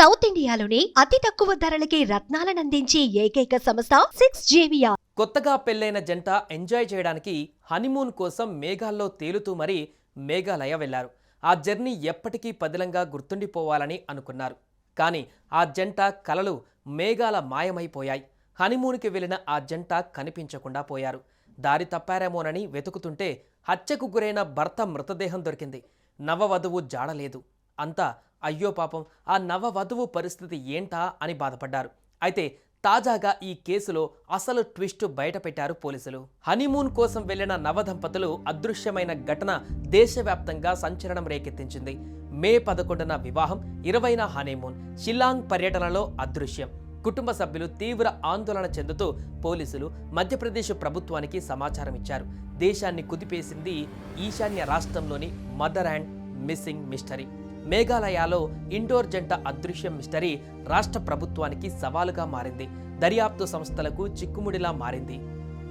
South ఇండియాలోని అతి తక్కువ ధరలకి రత్నాలనందించే ఏకైక సంస్థ 6JVR. కొత్తగా పెళ్లైన జంట ఎంజాయ్ చేయడానికి హనీమూన్ కోసం మేఘాల్లో తేలుతూ మరీ మేఘాలయ వెళ్లారు. ఆ జర్నీ ఎప్పటికీ పదిలంగా గుర్తుండిపోవాలని అనుకున్నారు. కానీ ఆ జంట కలలు మేఘాల మాయమైపోయాయి. హనీమూన్కి వెళ్లిన ఆ జంట కనిపించకుండా పోయారు. దారి తప్పారేమోనని వెతుకుతుంటే హత్యకు గురైన భర్త మృతదేహం దొరికింది. నవవధువు జాడలేదు. అంతా అయ్యో పాపం, ఆ నవవధువు పరిస్థితి ఏంటా అని బాధపడ్డారు. అయితే తాజాగా ఈ కేసులో అసలు ట్విస్ట్ బయటపెట్టారు పోలీసులు. హనీమూన్ కోసం వెళ్లిన నవదంపతులు అదృశ్యమైన ఘటన దేశవ్యాప్తంగా సంచలనం రేకెత్తించింది. మే 11న వివాహం, 20న హనీమూన్. షిల్లాంగ్ పర్యటనలో అదృశ్యం. కుటుంబ సభ్యులు తీవ్ర ఆందోళన చెందుతూ పోలీసులు మధ్యప్రదేశ్ ప్రభుత్వానికి సమాచారం ఇచ్చారు. దేశాన్ని కుదిపేసింది ఈశాన్య రాష్ట్రంలోని మదర్ అండ్ మిస్సింగ్ మిస్టరీ. మేఘాలయలో ఇండోర్ జంట అదృశ్యం మిస్టరీ రాష్ట్ర ప్రభుత్వానికి సవాలుగా మారింది. దర్యాప్తు సంస్థలకు చిక్కుముడిలా మారింది.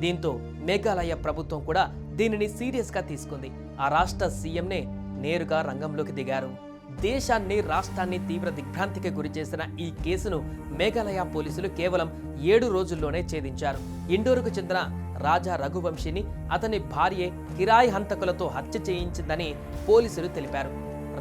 దీంతో మేఘాలయ ప్రభుత్వం కూడా దీనిని సీరియస్గా తీసుకుంది. ఆ రాష్ట్ర సీఎంనే నేరుగా రంగంలోకి దిగారు. దేశాన్ని, రాష్ట్రాన్ని తీవ్ర దిగ్భ్రాంతికి గురిచేసిన ఈ కేసును మేఘాలయ పోలీసులు కేవలం 7 రోజుల్లోనే ఛేదించారు. ఇండోరుకు చెందిన రాజా రఘువంశీని అతని భార్యే కిరాయి హంతకులతో హత్య చేయించిందని పోలీసులు తెలిపారు.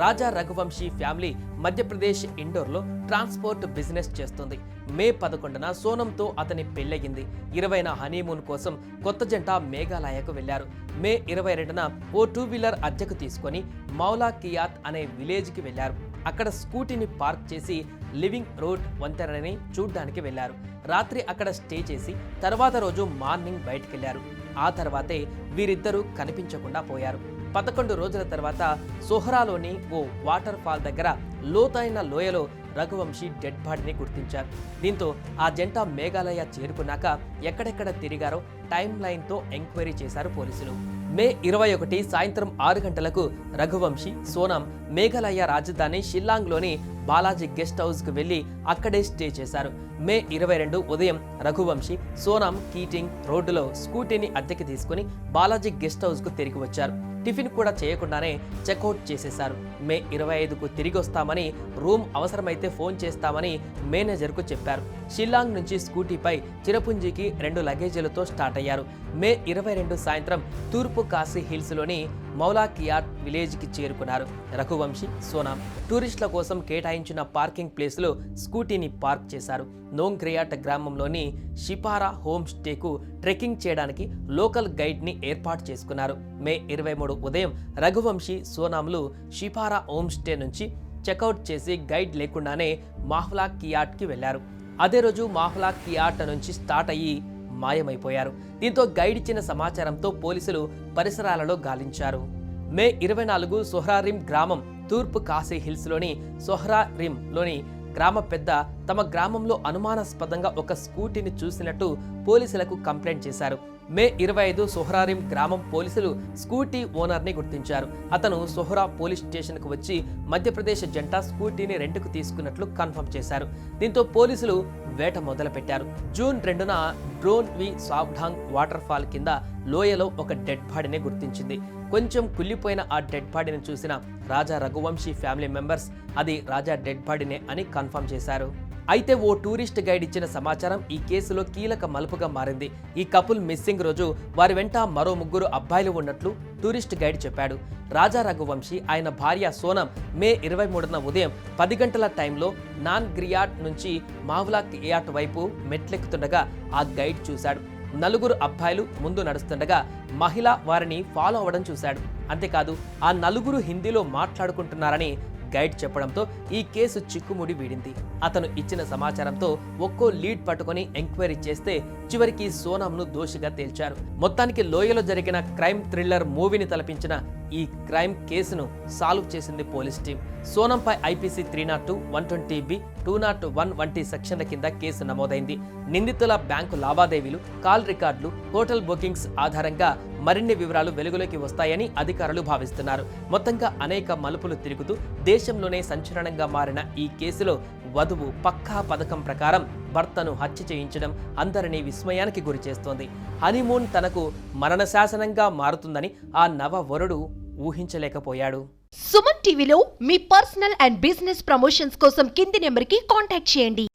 రాజా రఘువంశీ ఫ్యామిలీ మధ్యప్రదేశ్ ఇండోర్లో ట్రాన్స్పోర్ట్ బిజినెస్ చేస్తుంది. మే 11న సోనంతో అతని పెళ్లయింది. 20న హనీమూన్ కోసం కొత్త జంట మేఘాలయకు వెళ్లారు. మే 22న ఓ 2-వీలర్ అద్దెకు తీసుకొని మౌలా కియాత్ అనే విలేజ్కి వెళ్లారు. అక్కడ స్కూటీని పార్క్ చేసి లివింగ్ రోడ్ వంతెనని చూడ్డానికి వెళ్లారు. రాత్రి అక్కడ స్టే చేసి తర్వాత రోజు మార్నింగ్ బయటికెళ్లారు. ఆ తర్వాతే వీరిద్దరూ కనిపించకుండా పోయారు. 11 రోజుల తర్వాత సోహరాలోని ఓ వాటర్ ఫాల్ దగ్గర లోతైన లోయలో రఘువంశీ డెడ్ బాడీని గుర్తించారు. దీంతో ఆ జంట మేఘాలయ చేరుకున్నాక ఎక్కడెక్కడ తిరిగారో టైమ్ లైన్తో ఎంక్వైరీ చేశారు పోలీసులు. మే 21 సాయంత్రం 6 గంటలకు రఘువంశీ, సోనం మేఘాలయ రాజధాని షిల్లాంగ్లోని బాలాజీ గెస్ట్ హౌస్కు వెళ్లి అక్కడే స్టే చేశారు. మే 22 ఉదయం రఘువంశీ, సోనం కీటింగ్ రోడ్డులో స్కూటీని అద్దెకి తీసుకుని బాలాజీ గెస్ట్ హౌస్కు తిరిగి వచ్చారు. టిఫిన్ కూడా చేయకుండానే చెక్అవుట్ చేసేశారు. మే 25కు తిరిగి వస్తామని, రూమ్ అవసరమైతే ఫోన్ చేస్తామని మేనేజర్కు చెప్పారు. షిల్లాంగ్ నుంచి స్కూటీపై చిరపుంజికి 2 లగేజీలతో స్టార్ట్ అయ్యారు. మే 22 సాయంత్రం తూర్పు కాశీ హిల్స్లోని మౌలా కియాట్ విలేజ్కి చేరుకున్నారు. రఘువంశీ, సోనం టూరిస్టుల కోసం కేటాయించిన పార్కింగ్ ప్లేస్లో స్కూటీని పార్క్ చేశారు. నోంగ్రియాట్ గ్రామంలోని షిపారా హోమ్ స్టేకు ట్రెక్కింగ్ చేయడానికి లోకల్ గైడ్ని ఏర్పాటు చేసుకున్నారు. మే 23 ఉదయం రఘువంశీ, సోనాంలు షిపారా హోమ్ స్టే నుంచి చెక్అవుట్ చేసి గైడ్ లేకుండానే మాహ్లా కియాట్కి వెళ్లారు. అదే రోజు మాహ్లా కియాట్ నుంచి స్టార్ట్ అయ్యి మాయమైపోయారు. దీంతో గైడ్ ఇచ్చిన సమాచారంతో పోలీసులు పరిసరాలలో గాలించారు. మే 24 సోహ్రారిమ్ గ్రామం, తూర్పు కాశీ హిల్స్లోని సోహ్రారిమ్లోని గ్రామ పెద్ద తమ గ్రామంలో అనుమానాస్పదంగా ఒక స్కూటీని చూసినట్టు పోలీసులకు కంప్లైంట్ చేశారు. మే 25 సోహ్రారిమ్ గ్రామం పోలీసులు స్కూటీ ఓనర్ని గుర్తించారు. అతను సోహ్రా పోలీస్ స్టేషన్కు వచ్చి మధ్యప్రదేశ్ జంట స్కూటీని రెంట్కు తీసుకున్నట్లు కన్ఫర్మ్ చేశారు. దీంతో పోలీసులు వేట మొదలుపెట్టారు. జూన్ 2న డ్రోన్ వి సావ్డాంగ్ వాటర్ ఫాల్ కింద లోయలో ఒక డెడ్ బాడీని గుర్తించింది. కొంచెం కుళ్ళిపోయిన ఆ డెడ్ బాడీని చూసిన రాజా రఘువంశీ ఫ్యామిలీ మెంబర్స్ అది రాజా డెడ్ బాడీనే అని కన్ఫర్మ్ చేశారు. అయితే ఓ టూరిస్ట్ గైడ్ ఇచ్చిన సమాచారం ఈ కేసులో కీలక మలుపుగా మారింది. ఈ కపుల్ మిస్సింగ్ రోజు వారి వెంట మరో 3 అబ్బాయిలు ఉన్నట్లు టూరిస్ట్ గైడ్ చెప్పాడు. రాజా రఘువంశీ, ఆయన భార్య సోనం మే 23న ఉదయం 10 గంటల టైంలో నాన్గ్రియాట్ నుంచి మావ్లా కియాట్ వైపు మెట్లెక్కుతుండగా ఆ గైడ్ చూశాడు. 4 అబ్బాయిలు ముందు నడుస్తుండగా మహిళ వారిని ఫాలో అవ్వడం చూశాడు. అంతేకాదు ఆ 4 హిందీలో మాట్లాడుకుంటున్నారని గైడ్ చెప్పడంతో ఈ కేసు చిక్కుముడి వీడింది. అతను ఇచ్చిన సమాచారంతో ఒక్కో లీడ్ పట్టుకొని ఎంక్వైరీ చేస్తే చివరికి సోనంను దోషిగా తేల్చారు. మొత్తానికి లోయలో జరిగిన క్రైమ్ థ్రిల్లర్ మూవీని తలపించిన ఈ క్రైమ్ కేసును సాల్వ్ చేసింది పోలీస్ టీం. సోనంపై IPC 302, 120B, 201 వంటి సెక్షన్ల కింద కేసు నమోదైంది. నిందితుల బ్యాంకు లావాదేవీలు, కాల్ రికార్డులు, హోటల్ బుకింగ్స్ ఆధారంగా మరిన్ని వివరాలు వెలుగులోకి వస్తాయని అధికారులు భావిస్తున్నారు. మొత్తంగా అనేక మలుపులు తిరుగుతూ దేశంలోనే సంచలనంగా మారిన ఈ కేసులో వధువు పక్కా పథకం ప్రకారం భర్తను హత్య చేయించడం అందరినీ విస్మయానికి గురిచేస్తోంది. హనీమూన్ తనకు మరణశాసనంగా మారుతుందని ఆ నవ వరుడు ఊహించలేకపోయాడు. సుమన్ టీవీలో మీ పర్సనల్ అండ్ బిజినెస్ ప్రమోషన్స్ కోసం కింది నెంబర్కి కాంటాక్ట్ చేయండి.